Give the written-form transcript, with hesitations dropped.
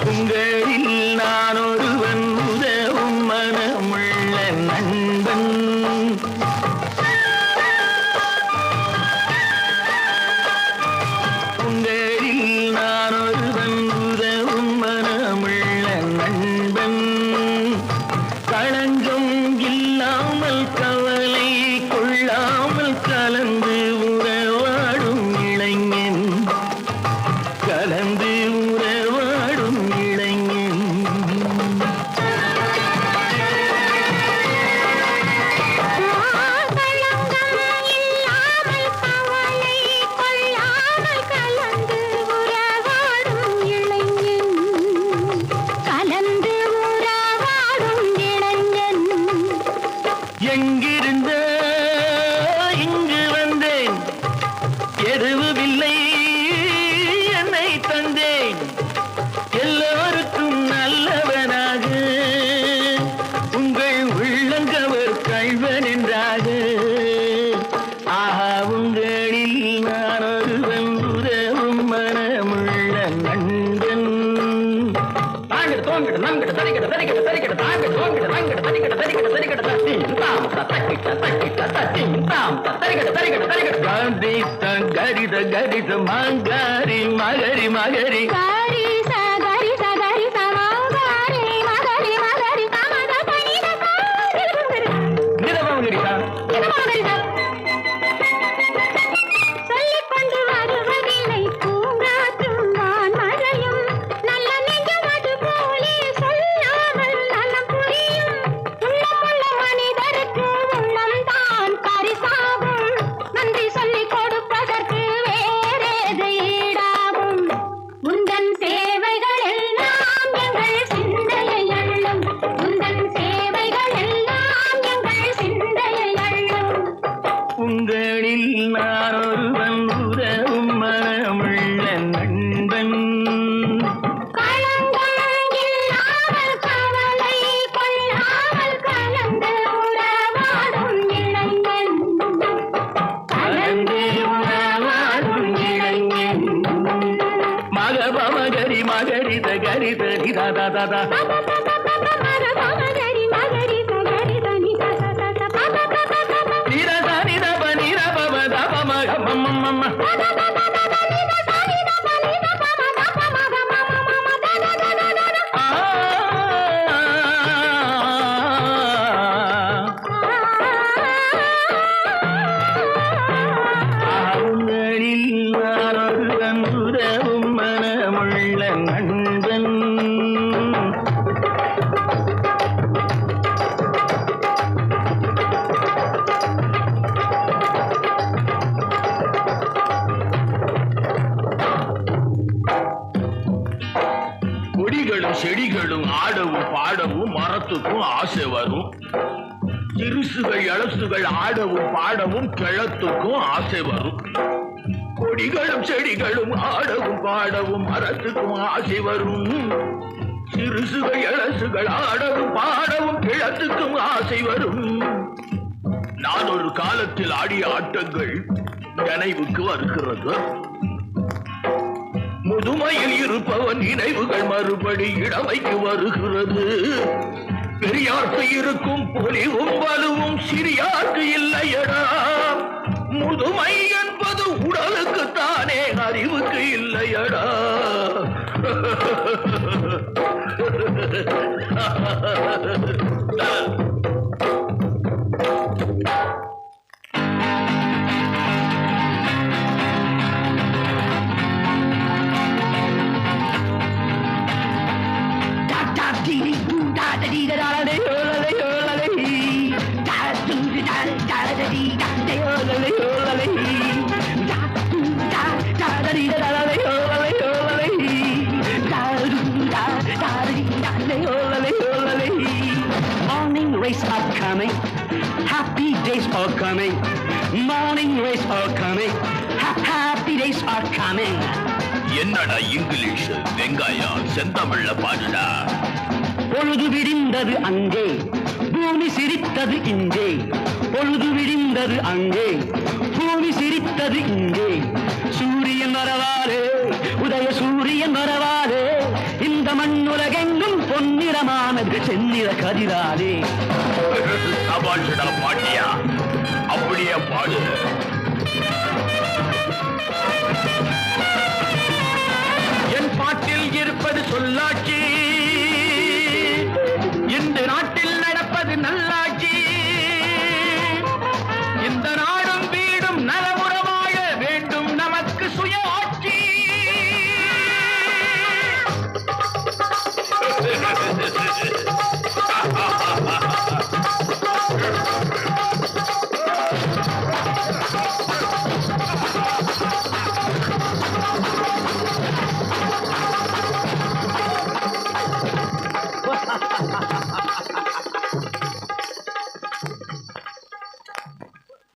உங்களில் நான் ஒருவன் உதவும் மனமுள்ள நண்பன். உங்களில் நான் ஒருவன் உதவும் மனமுள்ள நண்பன். களங்கம் இல்லாமல் கவலை கொள்ளாமல் கலந்து உறவாடும் இளைஞன். கலந்து உறவாடும் இளைஞன். எங்கிருந்த இங்கு வந்தேன், எதுவுமில்லை என்னை தந்தேன். எல்லோருக்கும் நல்லவனாக உங்கள் உள்ளங்கவர் கள்வன் என்றாக. ஆஹா, உங்களில் நான் ஒருவன் உதவும் மனமுள்ள நண்பன். தாங்கிட்டு தோங்கிட்டு நங்கிட்டு தரிக்கிட்டு தரிக்கிட்டு தரிக்கிட்டு தாங்கிட்டு தோங்கிட்டு நங்கிட்டு தரிக்கிட்டு தரிக்கிட்டு தரிக்கிட்டு தட்டி தாம் தட்டிட்ட தட்டிட்ட தட்டி தாம் தரிக்கிட்டு தரிக்கிட்டு தரிக்கிட்டு காந்தி கரித கரித மாங்காரி மகரி மகரி உங்களில் நான் ஒருவன் உதவும் மனமுள்ள நண்பன். மகரி மகரித கரித நிதா மனமுள்ள நண்பன். கொடிகளும் செடிகளும் ஆடவும் பாடவும் மரத்துக்கும் ஆசை வரும். சிறுசுகள் இளசுகள் ஆடவும் பாடவும் கிழத்துக்கும் ஆசை வரும். கொடிகளும் செடிகளும் ஆடவும் பாடவும் மரத்துக்கும் ஆசை வரும். சிறுசுகள் இளசுகள் ஆடவும் பாடவும் கிழத்துக்கும் ஆசை வரும். நான் ஒரு காலத்தில் ஆடிய ஆட்டங்கள் நினைவுக்கு வருகிறது. முதுமையில் இருப்பவன் நினைவுகள் மறுபடி இளமைக்கு வருகிறது. பெரியார்க்கு இருக்கும் பொலிவும் வலுவும் சிறியார்க்கு இல்லையடா. முதுமை என்பது உடலுக்கு தானே, அறிவுக்கு இல்லையடா. Morning race are coming, happy days are coming. Morning race are coming, happy days are coming. என்னடா இங்கிலீஷ் வெங்காயம் செந்தமிழ்ல பாடுடா. பொழுது விடிந்தது அங்கே, பூமி சிரித்தது இங்கே. பொழுது விடிந்தது அங்கே, பூமி சிரித்தது இங்கே. சூரியன் வரவாரே, உதய சூரியன் வரவாரே, இந்த மண் செந்நிற கதிராலே சபாஷடா பாட்டியா அப்படியே பாடு